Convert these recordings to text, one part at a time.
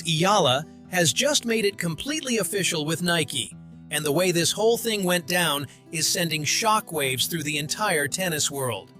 Eala has just made it completely official with Nike, and the way this whole thing went down is sending shockwaves through the entire tennis world.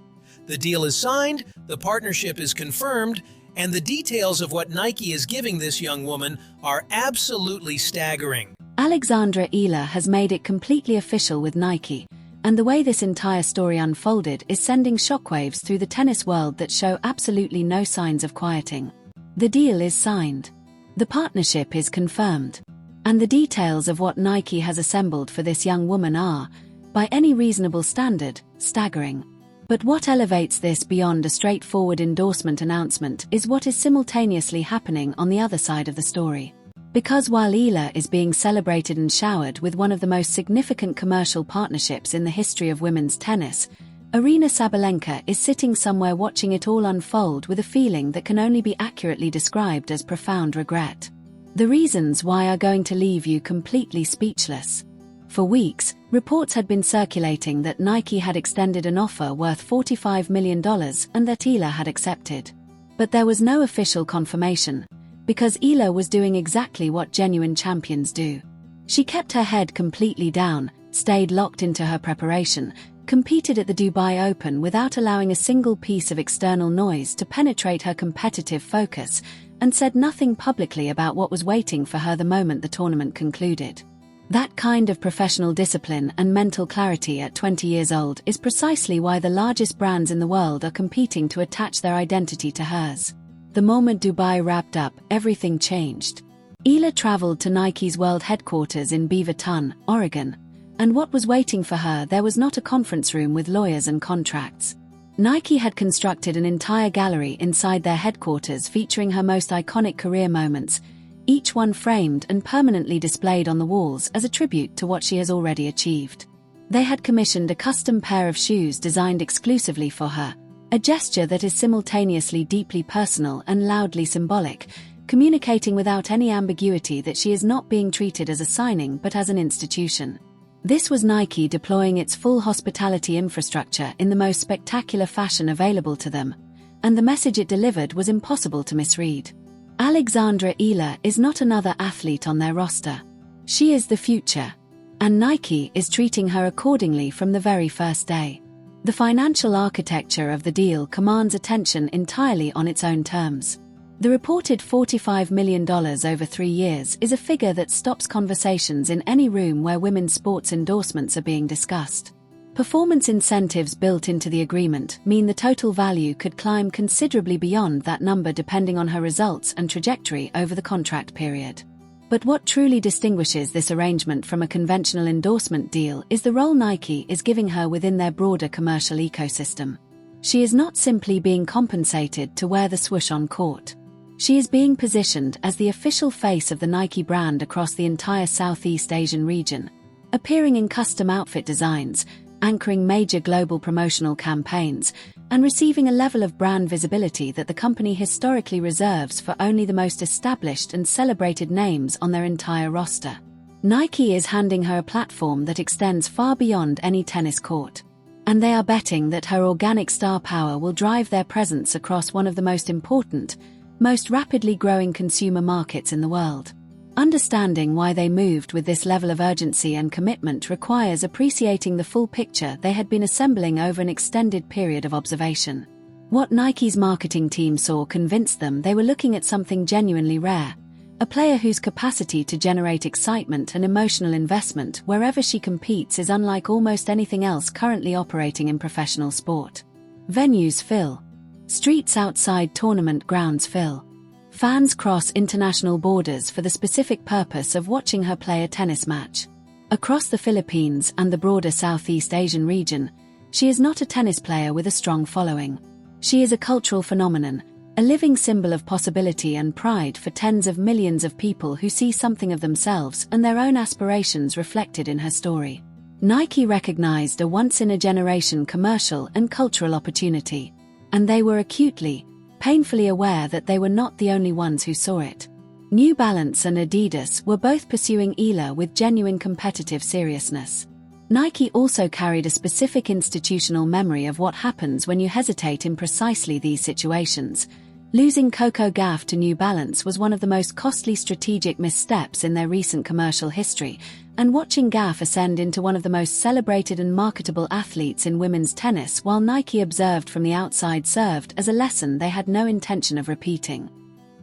The deal is signed, the partnership is confirmed, and the details of what Nike is giving this young woman are absolutely staggering. Alex Eala has made it completely official with Nike, and the way this entire story unfolded is sending shockwaves through the tennis world that show absolutely no signs of quieting. The deal is signed. The partnership is confirmed. And the details of what Nike has assembled for this young woman are, by any reasonable standard, staggering. But what elevates this beyond a straightforward endorsement announcement is what is simultaneously happening on the other side of the story. Because while Eala is being celebrated and showered with one of the most significant commercial partnerships in the history of women's tennis, Aryna Sabalenka is sitting somewhere watching it all unfold with a feeling that can only be accurately described as profound regret. The reasons why are going to leave you completely speechless. For weeks, reports had been circulating that Nike had extended an offer worth $45 million and that Eala had accepted. But there was no official confirmation, because Eala was doing exactly what genuine champions do. She kept her head completely down, stayed locked into her preparation, competed at the Dubai Open without allowing a single piece of external noise to penetrate her competitive focus, and said nothing publicly about what was waiting for her the moment the tournament concluded. That kind of professional discipline and mental clarity at 20 years old is precisely why the largest brands in the world are competing to attach their identity to hers. The moment Dubai wrapped up, everything changed. Eala traveled to Nike's world headquarters in Beaverton, Oregon, and what was waiting for her there was not a conference room with lawyers and contracts. Nike had constructed an entire gallery inside their headquarters featuring her most iconic career moments, each one framed and permanently displayed on the walls as a tribute to what she has already achieved. They had commissioned a custom pair of shoes designed exclusively for her, a gesture that is simultaneously deeply personal and loudly symbolic, communicating without any ambiguity that she is not being treated as a signing but as an institution. This was Nike deploying its full hospitality infrastructure in the most spectacular fashion available to them, and the message it delivered was impossible to misread. Alex Eala is not another athlete on their roster. She is the future, and Nike is treating her accordingly from the very first day. The financial architecture of the deal commands attention entirely on its own terms. The reported $45 million over 3 years is a figure that stops conversations in any room where women's sports endorsements are being discussed. Performance incentives built into the agreement mean the total value could climb considerably beyond that number depending on her results and trajectory over the contract period. But what truly distinguishes this arrangement from a conventional endorsement deal is the role Nike is giving her within their broader commercial ecosystem. She is not simply being compensated to wear the swoosh on court. She is being positioned as the official face of the Nike brand across the entire Southeast Asian region, appearing in custom outfit designs, anchoring major global promotional campaigns, and receiving a level of brand visibility that the company historically reserves for only the most established and celebrated names on their entire roster. Nike is handing her a platform that extends far beyond any tennis court. And they are betting that her organic star power will drive their presence across one of the most important, most rapidly growing consumer markets in the world. Understanding why they moved with this level of urgency and commitment requires appreciating the full picture they had been assembling over an extended period of observation. What Nike's marketing team saw convinced them they were looking at something genuinely rare, a player whose capacity to generate excitement and emotional investment wherever she competes is unlike almost anything else currently operating in professional sport. Venues fill. Streets outside tournament grounds fill. Fans cross international borders for the specific purpose of watching her play a tennis match. Across the Philippines and the broader Southeast Asian region, she is not a tennis player with a strong following. She is a cultural phenomenon, a living symbol of possibility and pride for tens of millions of people who see something of themselves and their own aspirations reflected in her story. Nike recognized a once-in-a-generation commercial and cultural opportunity, and they were acutely, painfully aware that they were not the only ones who saw it. New Balance and Adidas were both pursuing Eala with genuine competitive seriousness. Nike also carried a specific institutional memory of what happens when you hesitate in precisely these situations, Losing Coco Gauff to New Balance was one of the most costly strategic missteps in their recent commercial history, and watching Gauff ascend into one of the most celebrated and marketable athletes in women's tennis while Nike observed from the outside served as a lesson they had no intention of repeating.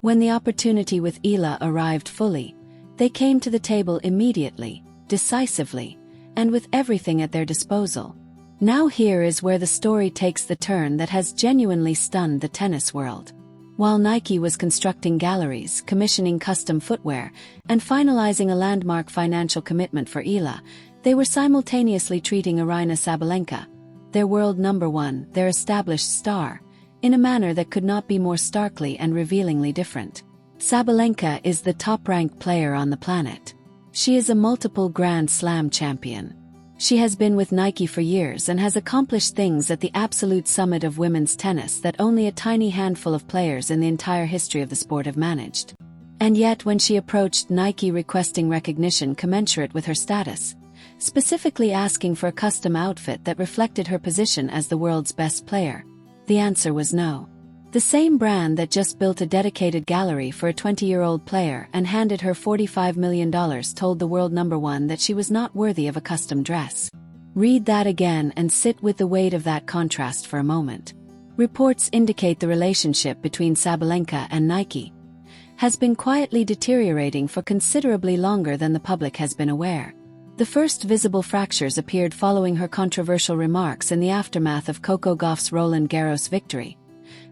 When the opportunity with Eala arrived fully, they came to the table immediately, decisively, and with everything at their disposal. Now here is where the story takes the turn that has genuinely stunned the tennis world. While Nike was constructing galleries, commissioning custom footwear, and finalizing a landmark financial commitment for Eala, they were simultaneously treating Aryna Sabalenka, their world number one, their established star, in a manner that could not be more starkly and revealingly different. Sabalenka is the top-ranked player on the planet. She is a multiple Grand Slam champion. She has been with Nike for years and has accomplished things at the absolute summit of women's tennis that only a tiny handful of players in the entire history of the sport have managed. And yet when she approached Nike requesting recognition commensurate with her status, specifically asking for a custom outfit that reflected her position as the world's best player, the answer was no. The same brand that just built a dedicated gallery for a 20-year-old player and handed her $45 million told the world number one that she was not worthy of a custom dress. Read that again and sit with the weight of that contrast for a moment. Reports indicate the relationship between Sabalenka and Nike has been quietly deteriorating for considerably longer than the public has been aware. The first visible fractures appeared following her controversial remarks in the aftermath of Coco Gauff's Roland Garros victory.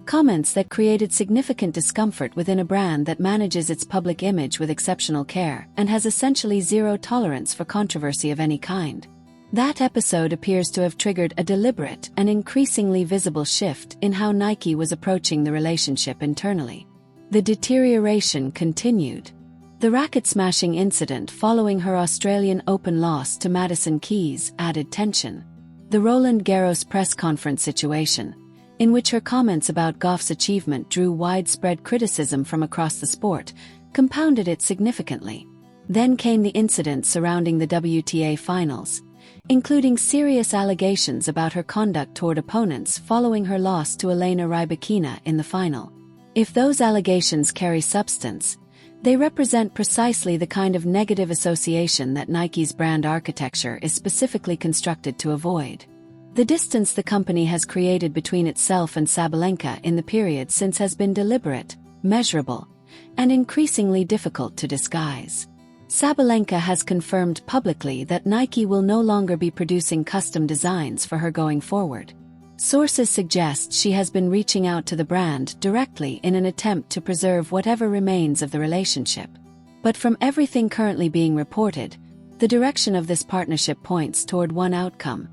Comments that created significant discomfort within a brand that manages its public image with exceptional care and has essentially zero tolerance for controversy of any kind. That episode appears to have triggered a deliberate and increasingly visible shift in how Nike was approaching the relationship internally. The deterioration continued. The racket-smashing incident following her Australian Open loss to Madison Keys added tension. The Roland Garros press conference situation, in which her comments about Gauff's achievement drew widespread criticism from across the sport, compounded it significantly. Then came the incident surrounding the WTA finals, including serious allegations about her conduct toward opponents following her loss to Elena Rybakina in the final. If those allegations carry substance, they represent precisely the kind of negative association that Nike's brand architecture is specifically constructed to avoid. The distance the company has created between itself and Sabalenka in the period since has been deliberate, measurable, and increasingly difficult to disguise. Sabalenka has confirmed publicly that Nike will no longer be producing custom designs for her going forward. Sources suggest she has been reaching out to the brand directly in an attempt to preserve whatever remains of the relationship. But from everything currently being reported, the direction of this partnership points toward one outcome,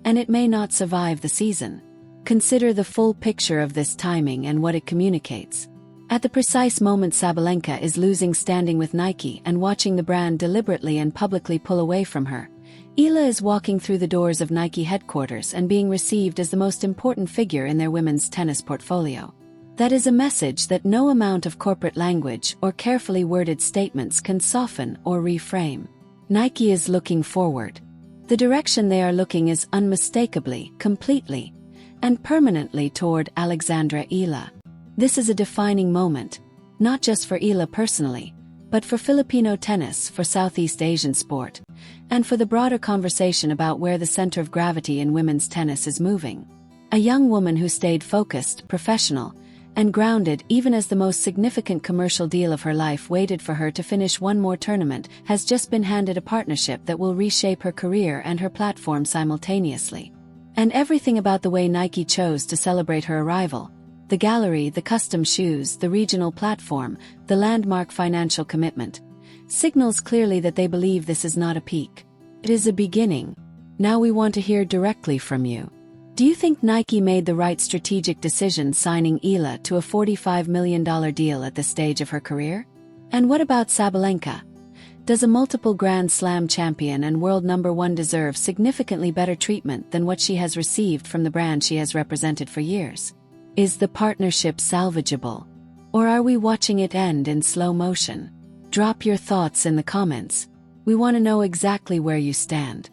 and it may not survive the season. Consider the full picture of this timing and what it communicates. At the precise moment Sabalenka is losing standing with Nike and watching the brand deliberately and publicly pull away from her, Eala is walking through the doors of Nike headquarters and being received as the most important figure in their women's tennis portfolio. That is a message that no amount of corporate language or carefully worded statements can soften or reframe. Nike is looking forward. The direction they are looking is unmistakably, completely, and permanently toward Alexandra Eala. This is a defining moment, not just for Eala personally, but for Filipino tennis, for Southeast Asian sport, and for the broader conversation about where the center of gravity in women's tennis is moving. A young woman who stayed focused, professional, and grounded even as the most significant commercial deal of her life waited for her to finish one more tournament has just been handed a partnership that will reshape her career and her platform simultaneously. And everything about the way Nike chose to celebrate her arrival, the gallery, the custom shoes, the regional platform, the landmark financial commitment, signals clearly that they believe this is not a peak. It is a beginning. Now we want to hear directly from you. Do you think Nike made the right strategic decision signing Eala to a $45 million deal at this stage of her career? And what about Sabalenka? Does a multiple Grand Slam champion and world number one deserve significantly better treatment than what she has received from the brand she has represented for years? Is the partnership salvageable? Or are we watching it end in slow motion? Drop your thoughts in the comments. We want to know exactly where you stand.